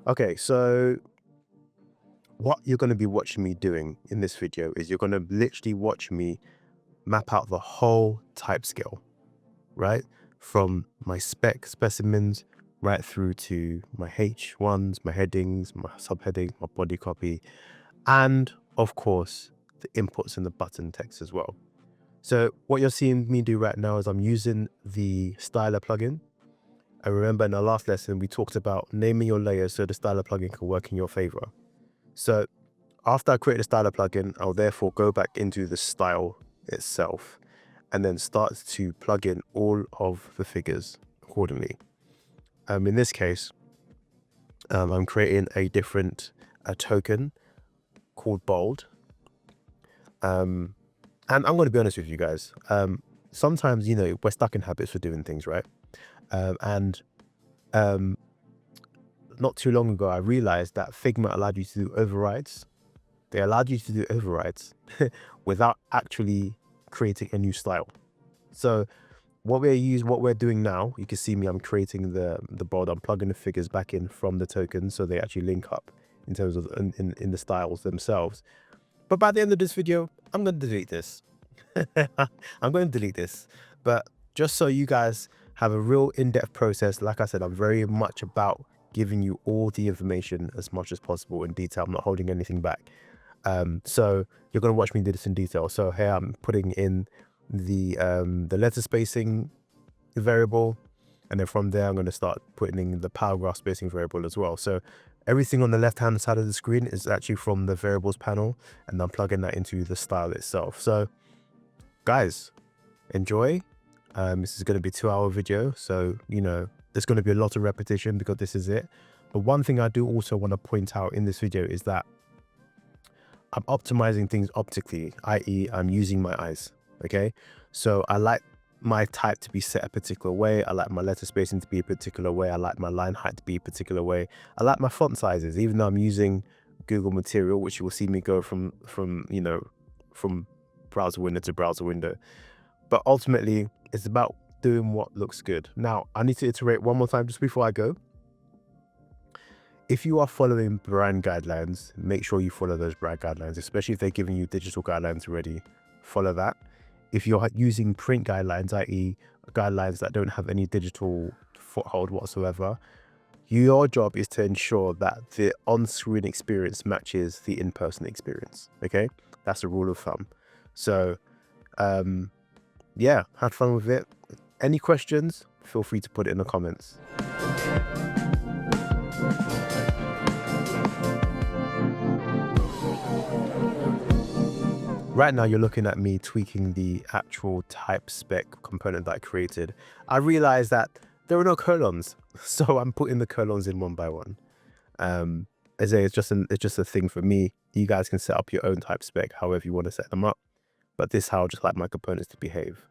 Okay, so what you're going to be watching me doing in this video is you're going to literally watch me map out the whole type scale, right? From my specimens right through to my H1s, my headings, my subheadings, my body copy, and of course, the inputs and the button text as well. So what you're seeing me do right now is I'm using the styler plugin. And remember in the last lesson, we talked about naming your layers so the styler plugin can work in your favor. So after I create the styler plugin, I'll therefore go back into the style itself and then start to plug in all of the figures accordingly. In this case, I'm creating a different token called bold. And I'm going to be honest with you guys. Sometimes, you know, we're stuck in habits for doing things, right? Not too long ago, I realized that Figma allowed you to do overrides. They allowed you to do overrides without actually creating a new style. So what we're doing now, you can see me, I'm creating the bold, I'm plugging the figures back in from the tokens so they actually link up in terms of in the styles themselves. But by the end of this video, I'm going to delete this. I'm going to delete this. But just so you guys have a real in-depth process, like I said, I'm very much about giving you all the information as much as possible in detail. I'm not holding anything back. So you're going to watch me do this in detail. So here I'm putting in the letter spacing variable, and then from there I'm going to start putting in the paragraph spacing variable as well. So everything on the left hand side of the screen is actually from the variables panel, and I'm plugging that into the style itself. So guys, enjoy. This is going to be a 2-hour video, so you know there's going to be a lot of repetition because this is it. But one thing I do also want to point out in this video is that I'm optimizing things optically, i.e. I'm using my eyes, okay? So I like my type to be set a particular way. I like my letter spacing to be a particular way. I like my line height to be a particular way. I like my font sizes, even though I'm using Google Material, which you will see me go from browser window to browser window. But ultimately, it's about doing what looks good. Now, I need to iterate one more time just before I go. If you are following brand guidelines, make sure you follow those brand guidelines, especially if they're giving you digital guidelines already. Follow that. If you're using print guidelines, i.e. guidelines that don't have any digital foothold whatsoever, your job is to ensure that the on-screen experience matches the in-person experience, okay? That's a rule of thumb. So, yeah, had fun with it. Any questions, feel free to put it in the comments. Right now, you're looking at me tweaking the actual type spec component that I created. I realized that there are no colons, so I'm putting the colons in one by one. As I say, it's just a thing for me. You guys can set up your own type spec however you want to set them up, but this is how I just like my components to behave.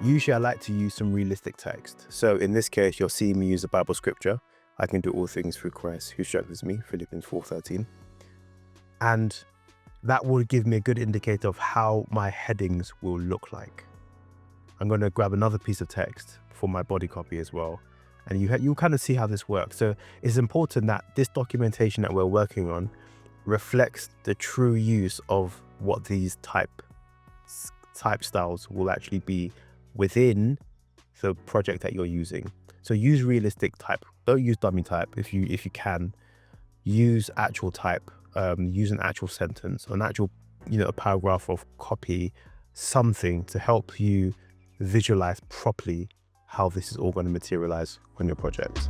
Usually I like to use some realistic text. So in this case, you'll see me use a Bible scripture. I can do all things through Christ who strengthens me, Philippians 4:13. And that will give me a good indicator of how my headings will look like. I'm going to grab another piece of text for my body copy as well. And you'll kind of see how this works. So it's important that this documentation that we're working on reflects the true use of what these type type styles will actually be within the project that you're using. So use realistic type. Don't use dummy type. If you can, use actual type. Use an actual sentence, an actual, a paragraph of copy, something to help you visualize properly how this is all going to materialize on your project.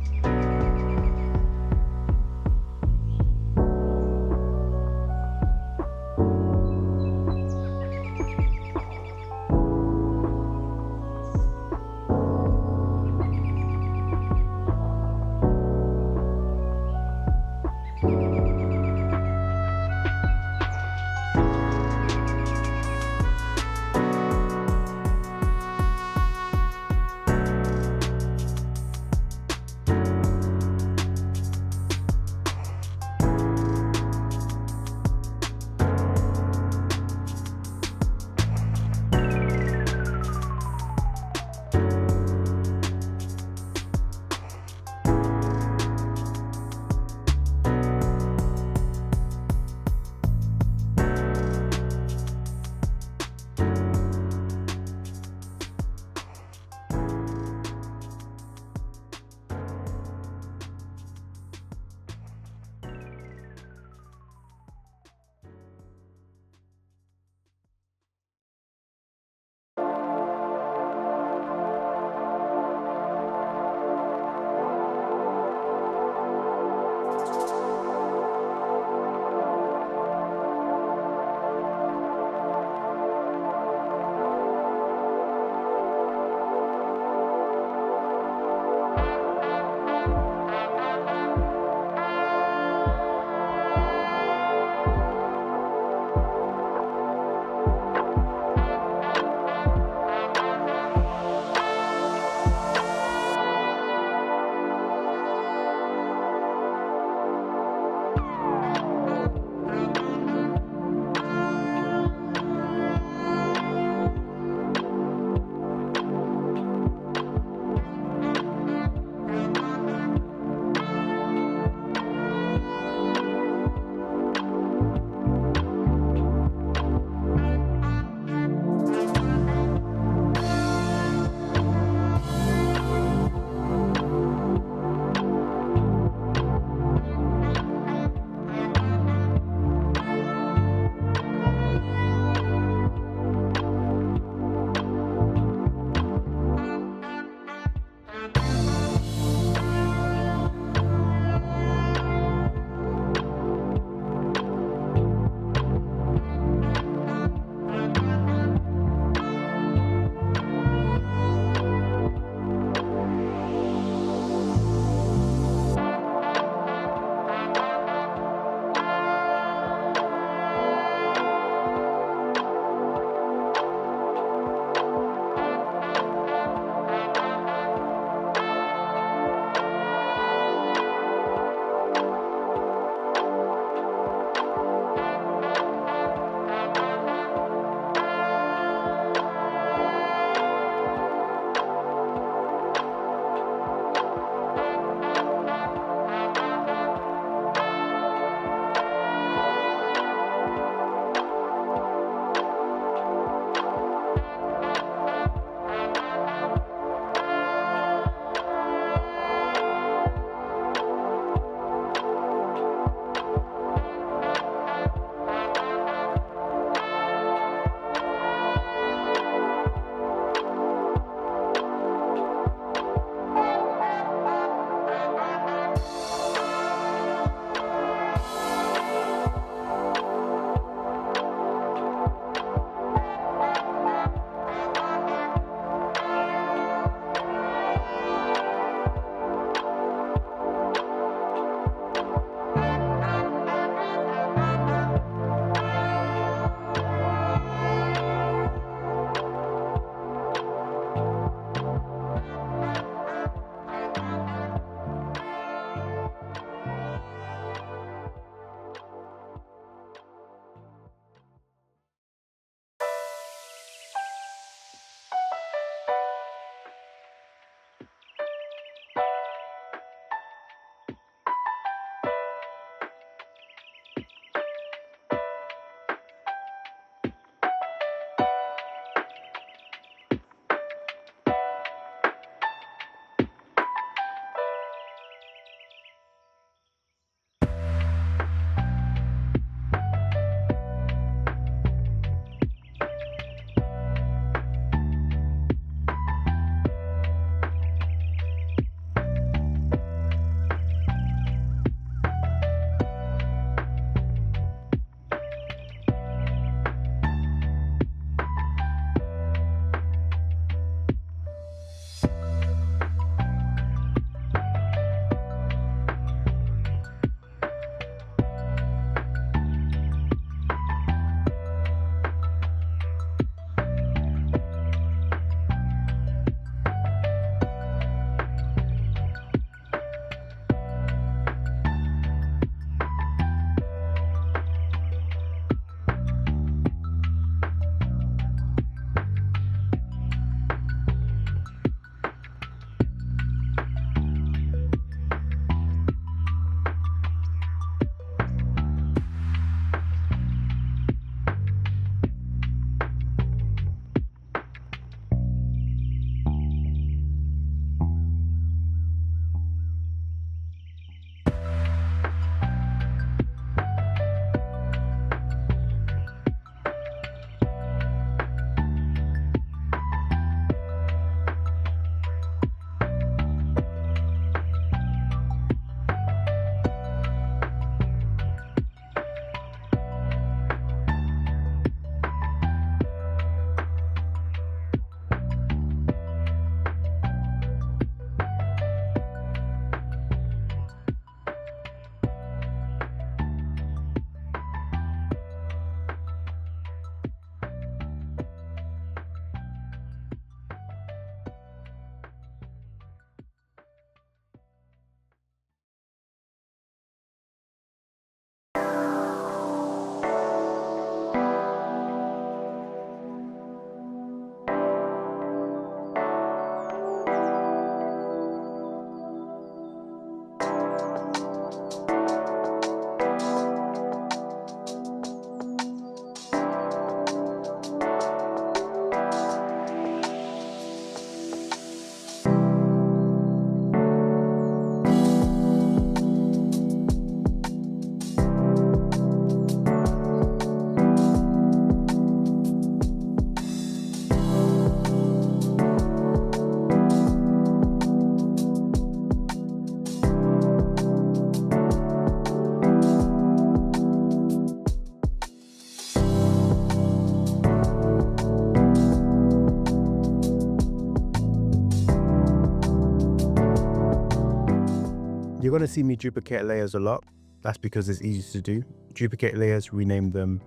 You're going to see me duplicate layers a lot. That's because it's easy to do. Duplicate layers, rename them.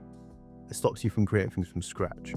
It stops you from creating things from scratch.